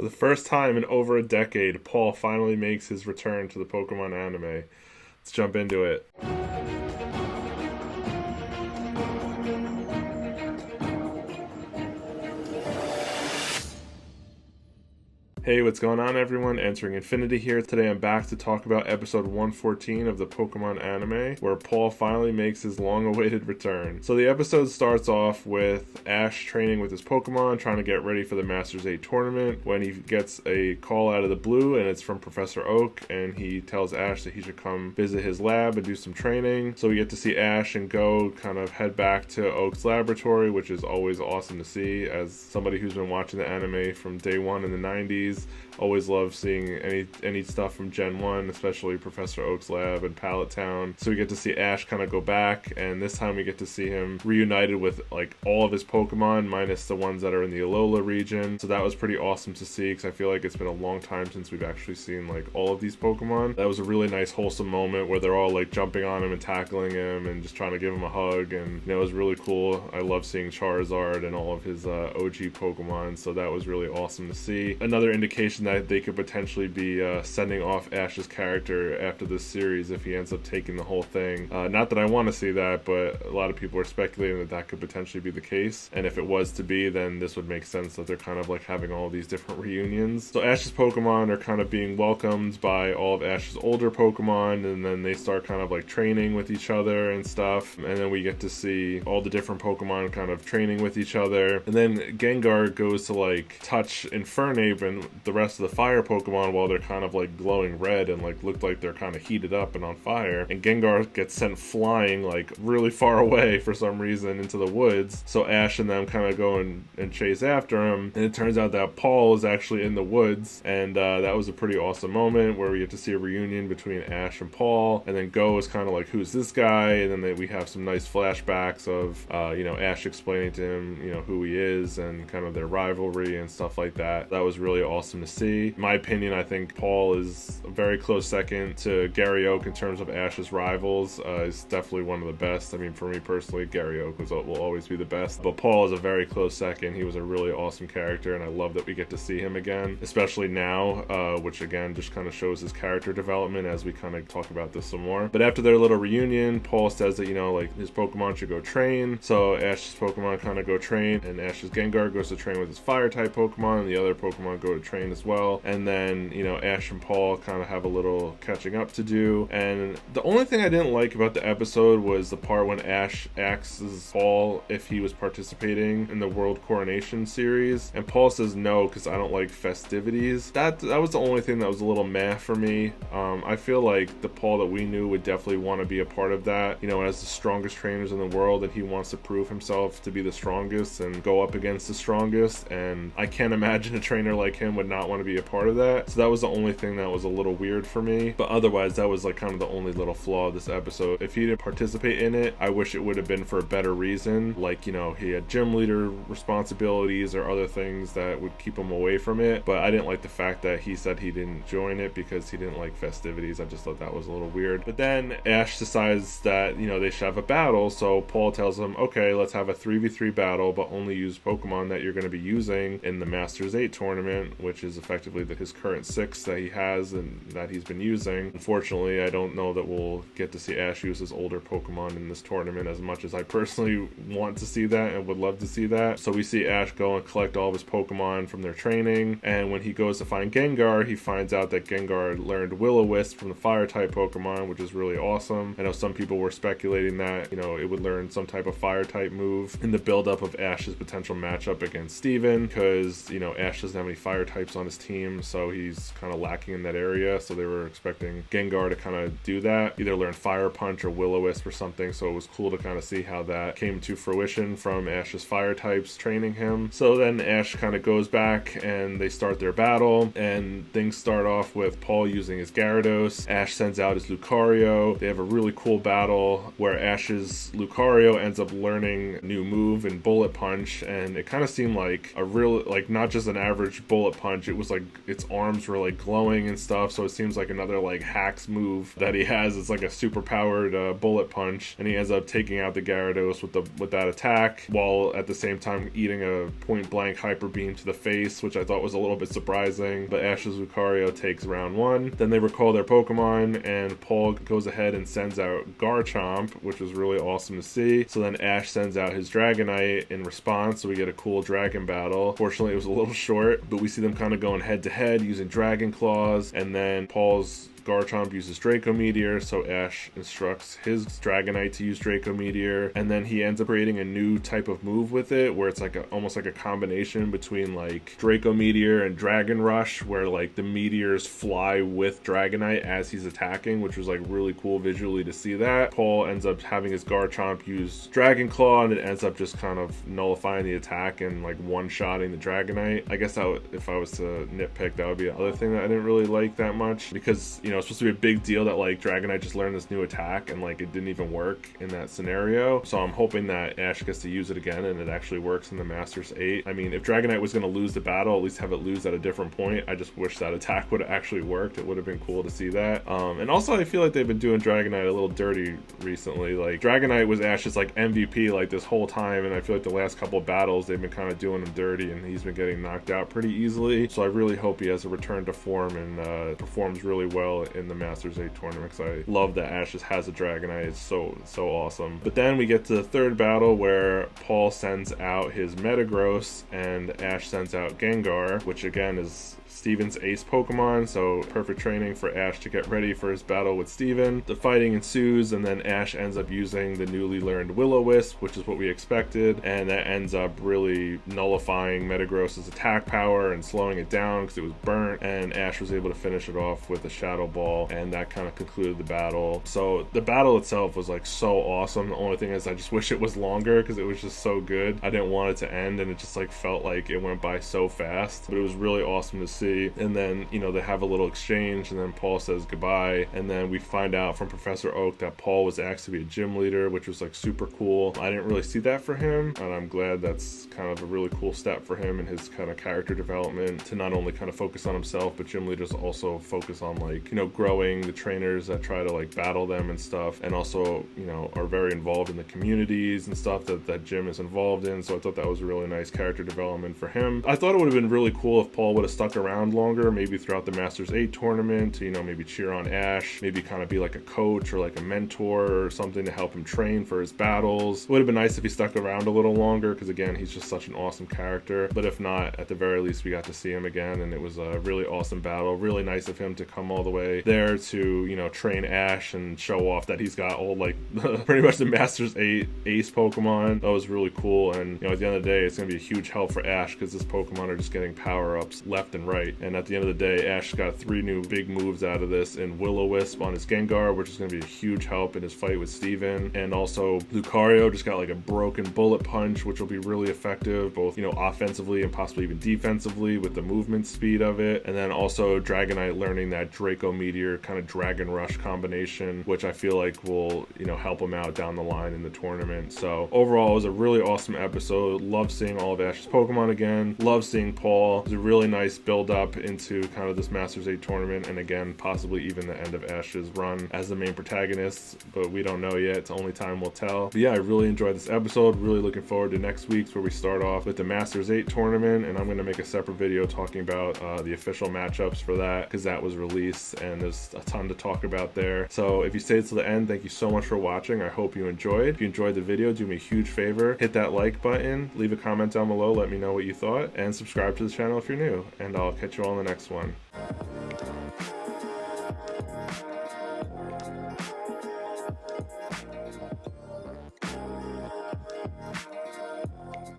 For the first time in over a decade, Paul finally makes his return to the Pokemon anime. Let's jump into it. Hey, what's going on, everyone? Entering Infinity here. Today I'm back to talk about episode 114 of the Pokemon anime, where Paul finally makes his long-awaited return. So the episode starts off with Ash training with his Pokemon, trying to get ready for the Masters 8 tournament, when he gets a call out of the blue, and it's from Professor Oak, and he tells Ash that he should come visit his lab and do some training. So we get to see Ash and Go kind of head back to Oak's laboratory, which is always awesome to see. As somebody who's been watching the anime from day one in the 90s, always love seeing any stuff from Gen 1, especially Professor Oak's lab and Pallet Town. So we get to see Ash kind of go back, and this time we get to see him reunited with like all of his Pokemon, minus the ones that are in the Alola region. So that was pretty awesome to see, because I feel like it's been a long time since we've actually seen like all of these Pokemon. That was a really nice wholesome moment where they're all like jumping on him and tackling him and just trying to give him a hug, and it was really cool. I love seeing Charizard and all of his OG Pokemon, so that was really awesome to see. Another indication that they could potentially be sending off Ash's character after this series if he ends up taking the whole thing. Not that I want to see that, but a lot of people are speculating that that could potentially be the case. And if it was to be, then this would make sense that they're kind of like having all these different reunions. So Ash's Pokemon are kind of being welcomed by all of Ash's older Pokemon, and then they start kind of like training with each other and stuff. And then we get to see all the different Pokemon kind of training with each other. And then Gengar goes to like touch Infernape and the rest of the fire Pokemon while they're kind of like glowing red and like look like they're kind of heated up and on fire, and Gengar gets sent flying like really far away for some reason into the woods. So Ash and them kind of go and chase after him, and it turns out that Paul is actually in the woods, and that was a pretty awesome moment where we get to see a reunion between Ash and Paul, and then Go is kind of like, who's this guy? And then we have some nice flashbacks of Ash explaining to him who he is and kind of their rivalry and stuff like that. That was really awesome to see. In my opinion, I think Paul is a very close second to Gary Oak in terms of Ash's rivals. He's definitely one of the best. I mean, for me personally, Gary Oak will always be the best, but Paul is a very close second. He was a really awesome character, and I love that we get to see him again, especially now, which again just kind of shows his character development as we kind of talk about this some more. But after their little reunion, Paul says that like his Pokemon should go train. So Ash's Pokemon kind of go train, and Ash's Gengar goes to train with his fire type Pokemon, and the other Pokemon go to train as well. And then Ash and Paul kind of have a little catching up to do. And the only thing I didn't like about the episode was the part when Ash asks Paul if he was participating in the World Coronation series, and Paul says no because I don't like festivities. That was the only thing that was a little meh for me. I feel like the Paul that we knew would definitely want to be a part of that, as the strongest trainers in the world, and he wants to prove himself to be the strongest and go up against the strongest, and I can't imagine a trainer like him would not want to be a part of that. So that was the only thing that was a little weird for me, but otherwise that was like kind of the only little flaw of this episode. If he didn't participate in it, I wish it would have been for a better reason, like he had gym leader responsibilities or other things that would keep him away from it. But I didn't like the fact that he said he didn't join it because he didn't like festivities. I just thought that was a little weird. But then Ash decides that they should have a battle, so Paul tells him, okay, let's have a 3v3 battle, but only use Pokemon that you're going to be using in the Masters 8 tournament, which is effectively his current 6 that he has and that he's been using. Unfortunately, I don't know that we'll get to see Ash use his older Pokemon in this tournament as much as I personally want to see that and would love to see that. So we see Ash go and collect all of his Pokemon from their training, and when he goes to find Gengar, he finds out that Gengar learned Will-O-Wisp from the fire type Pokemon, which is really awesome. I know some people were speculating that it would learn some type of fire type move in the buildup of Ash's potential matchup against Steven, because Ash doesn't have any fire types on his team, so he's kind of lacking in that area. So they were expecting Gengar to kind of do that, either learn Fire Punch or Will-O-Wisp or something. So it was cool to kind of see how that came to fruition from Ash's fire types training him. So then Ash kind of goes back and they start their battle, and things start off with Paul using his Gyarados. Ash sends out his Lucario. They have a really cool battle where Ash's Lucario ends up learning a new move in Bullet Punch, and it kind of seemed like a real, like not just an average Bullet punch, it was like its arms were like glowing and stuff, so it seems like another like hacks move that he has. It's like a super powered bullet punch, and he ends up taking out the Gyarados with that attack, while at the same time eating a point blank hyper beam to the face, which I thought was a little bit surprising. But Ash's Lucario takes round 1. Then they recall their Pokemon, and Paul goes ahead and sends out Garchomp, which was really awesome to see. So then Ash sends out his Dragonite in response, so we get a cool dragon battle. Fortunately, it was a little short, but we see them kind of going head to head using Dragon Claws, and then Paul's Garchomp uses Draco Meteor, so Ash instructs his Dragonite to use Draco Meteor, and then he ends up creating a new type of move with it, where it's like almost like a combination between like Draco Meteor and Dragon Rush, where like the meteors fly with Dragonite as he's attacking, which was like really cool visually to see that. Paul ends up having his Garchomp use Dragon Claw, and it ends up just kind of nullifying the attack and like one-shotting the Dragonite. I guess if I was to nitpick, that would be the other thing that I didn't really like that much, because it's supposed to be a big deal that like Dragonite just learned this new attack and like it didn't even work in that scenario. So I'm hoping that Ash gets to use it again and it actually works in the Masters 8. I mean, if Dragonite was going to lose the battle, at least have it lose at a different point. I just wish that attack would have actually worked. It would have been cool to see that. And also I feel like they've been doing Dragonite a little dirty recently. Like Dragonite was Ash's like MVP like this whole time, and I feel like the last couple of battles they've been kind of doing him dirty, and he's been getting knocked out pretty easily. So I really hope he has a return to form and performs really well in the Masters 8 tournament, because I love that Ash just has a Dragonite. It's so awesome. But then we get to the third battle where Paul sends out his Metagross and Ash sends out Gengar, which again is Steven's ace Pokemon, so perfect training for Ash to get ready for his battle with Steven. The fighting ensues, and then Ash ends up using the newly learned Will-O-Wisp, which is what we expected, and that ends up really nullifying Metagross's attack power and slowing it down because it was burnt, and Ash was able to finish it off with a Shadow Ball, and that kind of concluded the battle. So the battle itself was like so awesome. The only thing is I just wish it was longer because it was just so good. I didn't want it to end, and it just like felt like it went by so fast, but it was really awesome to see. And then they have a little exchange, and then Paul says goodbye, and then we find out from Professor Oak that Paul was actually a gym leader, which was like super cool. I didn't really see that for him, and I'm glad that's kind of a really cool step for him in his kind of character development, to not only kind of focus on himself, but gym leaders also focus on like growing the trainers that try to like battle them and stuff, and also are very involved in the communities and stuff that gym is involved in. So I thought that was a really nice character development for him. I thought it would have been really cool if Paul would have stuck around longer, maybe throughout the Masters 8 tournament, to maybe cheer on Ash, maybe kind of be like a coach or like a mentor or something to help him train for his battles. It would have been nice if he stuck around a little longer, because again, he's just such an awesome character. But if not, at the very least we got to see him again, and it was a really awesome battle. Really nice of him to come all the way there to train Ash and show off that he's got all like pretty much the Masters 8 ace Pokemon. That was really cool, and at the end of the day, it's going to be a huge help for Ash, because his Pokemon are just getting power-ups left and right. And at the end of the day, Ash got 3 new big moves out of this, in Will-O-Wisp on his Gengar, which is going to be a huge help in his fight with Steven. And also Lucario just got like a broken bullet punch, which will be really effective, both offensively and possibly even defensively with the movement speed of it. And then also Dragonite learning that Draco Meteor kind of Dragon Rush combination, which I feel like will help him out down the line in the tournament. So overall, it was a really awesome episode. Love seeing all of Ash's Pokemon again. Love seeing Paul. It was a really nice build up into kind of this Masters 8 tournament, and again, possibly even the end of Ash's run as the main protagonist, but we don't know yet. It's only time will tell. But yeah, I really enjoyed this episode. Really looking forward to next week's, where we start off with the Masters 8 tournament, and I'm going to make a separate video talking about the official matchups for that, because that was released and there's a ton to talk about there. So if you stayed to the end, thank you so much for watching. I hope you enjoyed. If you enjoyed the video, do me a huge favor, hit that like button, leave a comment down below, let me know what you thought, and subscribe to the channel if you're new, and I'll catch you all in the next one.